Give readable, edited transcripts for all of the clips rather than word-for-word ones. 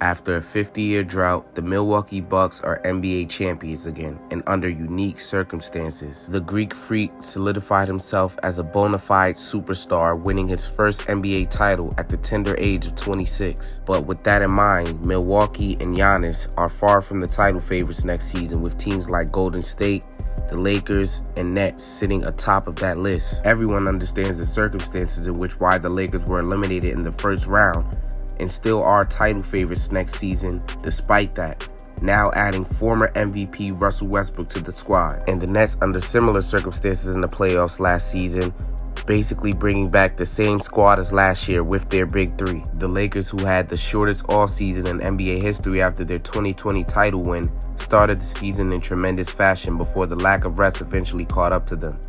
After a 50-year drought, the Milwaukee Bucks are NBA champions again, and under unique circumstances. The Greek Freak solidified himself as a bona fide superstar, winning his first NBA title at the tender age of 26. But with that in mind, Milwaukee and Giannis are far from the title favorites next season, with teams like Golden State, the Lakers, and Nets sitting atop of that list. Everyone understands the circumstances in which why the Lakers were eliminated in the first round and still are title favorites next season despite that, now adding former MVP Russell Westbrook to the squad. And the Nets, under similar circumstances in the playoffs last season, basically bringing back the same squad as last year with their big three. The Lakers, who had the shortest offseason in NBA history after their 2020 title win, started the season in tremendous fashion before the lack of rest eventually caught up to them.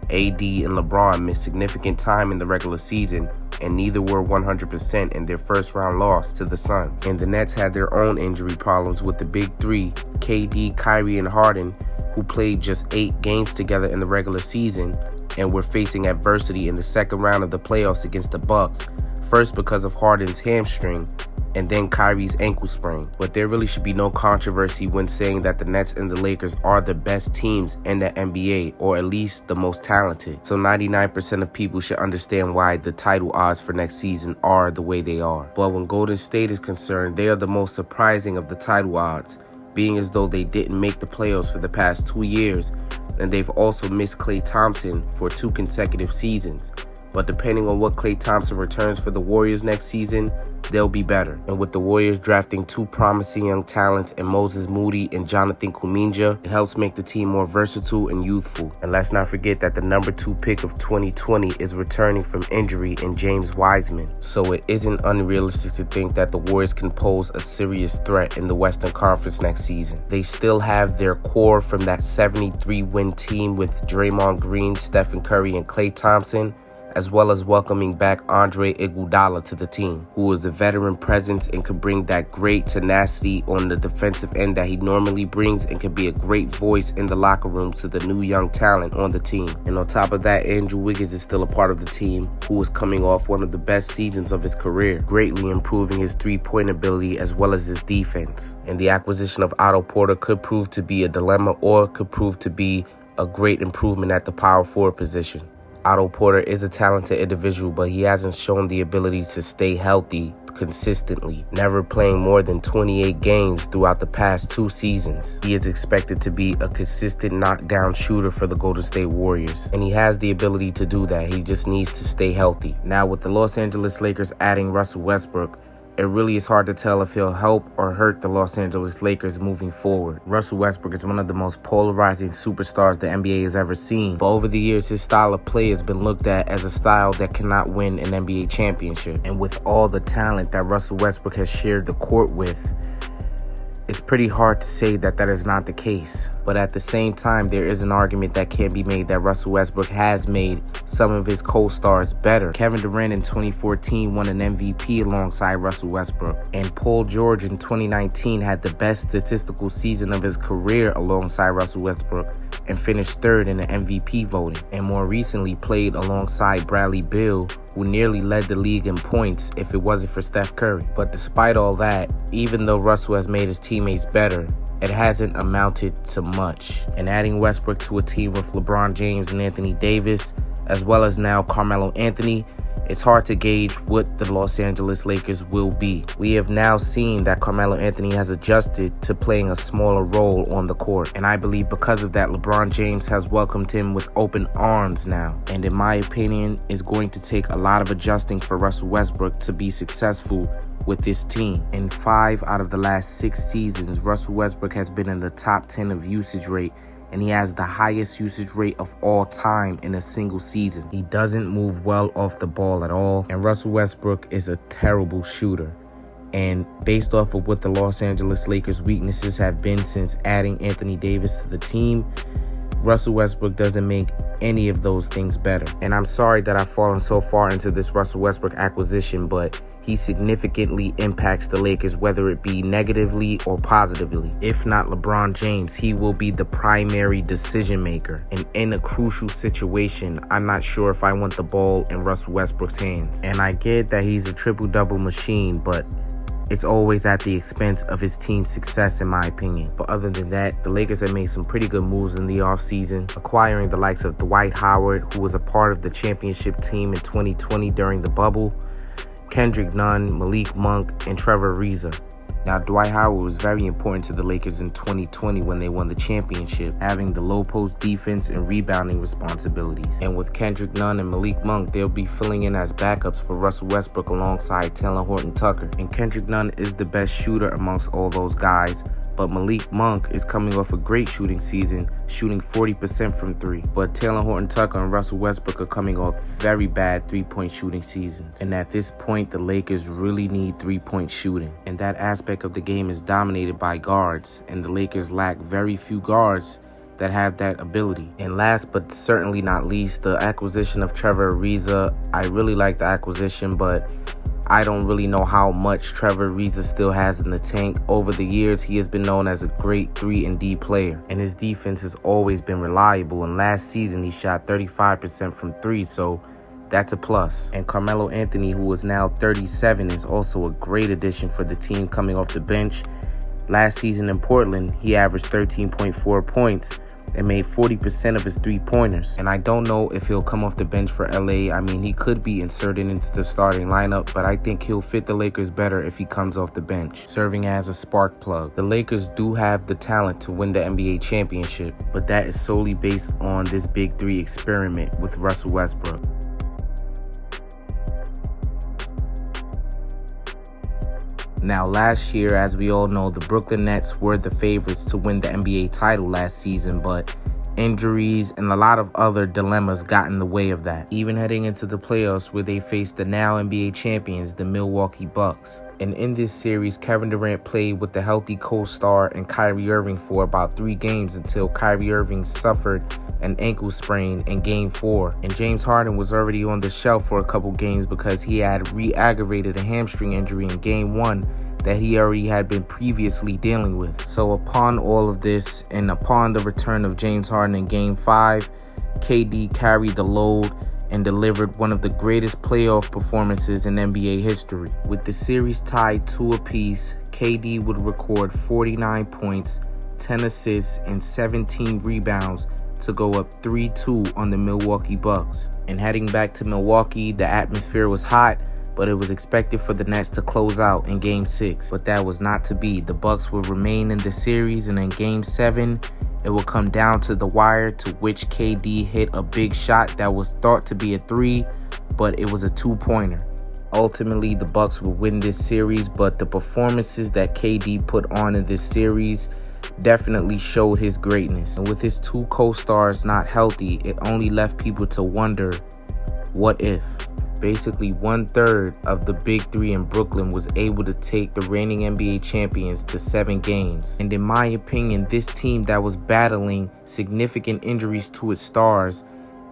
AD and LeBron missed significant time in the regular season, and neither were 100% in their first round loss to the Suns. And the Nets had their own injury problems with the big three, KD, Kyrie, and Harden, who played just 8 games together in the regular season and were facing adversity in the second round of the playoffs against the Bucks, first because of Harden's hamstring and then Kyrie's ankle sprain. But there really should be no controversy when saying that the Nets and the Lakers are the best teams in the NBA, or at least the most talented. So 99% of people should understand why the title odds for next season are the way they are. But when Golden State is concerned, they are the most surprising of the title odds, being as though they didn't make the playoffs for the past 2 years, and they've also missed Klay Thompson for 2 consecutive seasons. But depending on what Klay Thompson returns for the Warriors next season, they'll be better. And with the Warriors drafting 2 promising young talents in Moses Moody and Jonathan Kuminga, it helps make the team more versatile and youthful. And let's not forget that the number 2 pick of 2020 is returning from injury in James Wiseman. So it isn't unrealistic to think that the Warriors can pose a serious threat in the Western Conference next season. They still have their core from that 73-win team with Draymond Green, Stephen Curry, and Klay Thompson, as well as welcoming back Andre Iguodala to the team, who is a veteran presence and could bring that great tenacity on the defensive end that he normally brings, and could be a great voice in the locker room to the new young talent on the team. And on top of that, Andrew Wiggins is still a part of the team, who is coming off one of the best seasons of his career, greatly improving his three-point ability as well as his defense. And the acquisition of Otto Porter could prove to be a dilemma, or could prove to be a great improvement at the power forward position. Otto Porter is a talented individual, but he hasn't shown the ability to stay healthy consistently, never playing more than 28 games throughout the past 2 seasons. He is expected to be a consistent knockdown shooter for the Golden State Warriors, and he has the ability to do that. He just needs to stay healthy. Now, with the Los Angeles Lakers adding Russell Westbrook, it really is hard to tell if he'll help or hurt the Los Angeles Lakers moving forward. Russell Westbrook is one of the most polarizing superstars the NBA has ever seen. But over the years, his style of play has been looked at as a style that cannot win an NBA championship. And with all the talent that Russell Westbrook has shared the court with, it's pretty hard to say that that is not the case. But at the same time, there is an argument that can be made that Russell Westbrook has made some of his co-stars better. Kevin Durant in 2014 won an MVP alongside Russell Westbrook, and Paul George in 2019 had the best statistical season of his career alongside Russell Westbrook and finished 3rd in the MVP voting, and more recently played alongside Bradley Beal, who nearly led the league in points if it wasn't for Steph Curry. But despite all that, even though Russell has made his teammates better, it hasn't amounted to much. And adding Westbrook to a team with LeBron James and Anthony Davis, as well as now Carmelo Anthony, it's hard to gauge what the Los Angeles Lakers will be. We have now seen that Carmelo Anthony has adjusted to playing a smaller role on the court, and I believe because of that, LeBron James has welcomed him with open arms now. And in my opinion, it's going to take a lot of adjusting for Russell Westbrook to be successful with this team. In 5 out of the last 6 seasons, Russell Westbrook has been in the top 10 of usage rate, and he has the highest usage rate of all time in a single season. He doesn't move well off the ball at all, and Russell Westbrook is a terrible shooter. And based off of what the Los Angeles Lakers' weaknesses have been since adding Anthony Davis to the team, Russell Westbrook doesn't make any of those things better. And I'm sorry that I've fallen so far into this Russell Westbrook acquisition, but he significantly impacts the Lakers, whether it be negatively or positively. If not LeBron James, he will be the primary decision maker. And in a crucial situation, I'm not sure if I want the ball in Russell Westbrook's hands. And I get that he's a triple-double machine, but it's always at the expense of his team's success, in my opinion. But other than that, the Lakers have made some pretty good moves in the offseason, acquiring the likes of Dwight Howard, who was a part of the championship team in 2020 during the bubble, Kendrick Nunn, Malik Monk, and Trevor Ariza. Now, Dwight Howard was very important to the Lakers in 2020 when they won the championship, having the low post defense and rebounding responsibilities. And with Kendrick Nunn and Malik Monk, they'll be filling in as backups for Russell Westbrook alongside Taylor Horton-Tucker. And Kendrick Nunn is the best shooter amongst all those guys, but Malik Monk is coming off a great shooting season, shooting 40% from three. But Taylor Horton-Tucker and Russell Westbrook are coming off very bad three-point shooting seasons. And at this point, the Lakers really need three-point shooting. And that aspect of the game is dominated by guards, and the Lakers lack very few guards that have that ability. And last but certainly not least, the acquisition of Trevor Ariza. I really like the acquisition, but I don't really know how much Trevor Ariza still has in the tank. Over the years, he has been known as a great 3-and-D player, and his defense has always been reliable. And last season, he shot 35% from three, so that's a plus. And Carmelo Anthony, who is now 37, is also a great addition for the team coming off the bench. Last season in Portland, he averaged 13.4 points and made 40% of his three-pointers. And I don't know if he'll come off the bench for LA. I mean, he could be inserted into the starting lineup, but I think he'll fit the Lakers better if he comes off the bench, serving as a spark plug. The Lakers do have the talent to win the NBA championship, but that is solely based on this Big Three experiment with Russell Westbrook. Now, last year, as we all know, the Brooklyn Nets were the favorites to win the NBA title last season, but injuries and a lot of other dilemmas got in the way of that, even heading into the playoffs where they faced the now NBA champions, the Milwaukee Bucks. And in this series, Kevin Durant played with the healthy co-star and Kyrie Irving for about 3 games until Kyrie Irving suffered an ankle sprain in Game 4. And James Harden was already on the shelf for a couple games because he had re-aggravated a hamstring injury in Game 1 that he already had been previously dealing with. So upon all of this, and upon the return of James Harden in Game 5, KD carried the load and delivered one of the greatest playoff performances in NBA history. With the series tied 2 apiece, KD would record 49 points, 10 assists, and 17 rebounds to go up 3-2 on the Milwaukee Bucks. And heading back to Milwaukee, the atmosphere was hot, but it was expected for the Nets to close out in Game 6. But that was not to be. The Bucks would remain in the series, and in Game 7, it will come down to the wire, to which KD hit a big shot that was thought to be a 3, but it was a 2-pointer. Ultimately, the Bucks will win this series, but the performances that KD put on in this series definitely showed his greatness. And with his 2 co-stars not healthy, it only left people to wonder, what if? Basically, 1/3 of the Big Three in Brooklyn was able to take the reigning NBA champions to 7 games. And in my opinion, this team that was battling significant injuries to its stars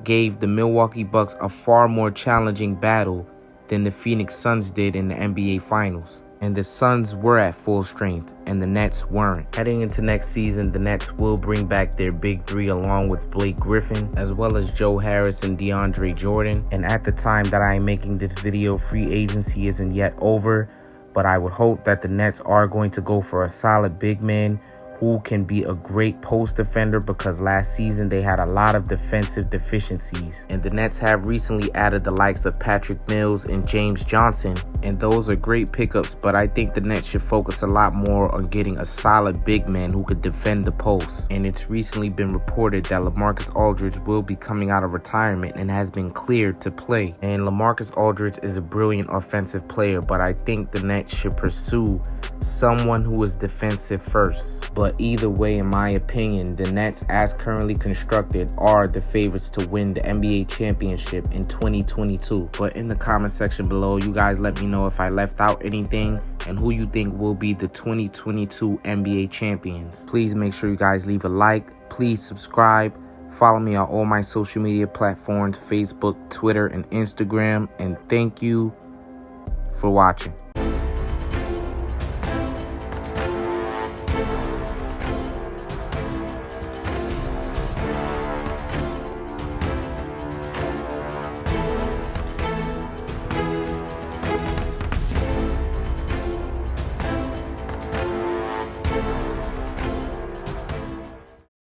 gave the Milwaukee Bucks a far more challenging battle than the Phoenix Suns did in the NBA Finals. And the Suns were at full strength, and the Nets weren't. Heading into next season, the Nets will bring back their Big Three along with Blake Griffin, as well as Joe Harris and DeAndre Jordan. And at the time that I am making this video, free agency isn't yet over, but I would hope that the Nets are going to go for a solid big man who can be a great post defender, because last season they had a lot of defensive deficiencies. And the Nets have recently added the likes of Patrick Mills and James Johnson, and those are great pickups, but I think the Nets should focus a lot more on getting a solid big man who could defend the post. And it's recently been reported that LaMarcus Aldridge will be coming out of retirement and has been cleared to play. And LaMarcus Aldridge is a brilliant offensive player, but I think the Nets should pursue someone who is defensive first. But either way, in my opinion, the Nets, as currently constructed, are the favorites to win the NBA championship in 2022. But in the comment section below, you guys let me know if I left out anything and who you think will be the 2022 NBA champions. Please make sure you guys leave a like. Please subscribe. Follow me on all my social media platforms, Facebook, Twitter, and Instagram. And thank you for watching.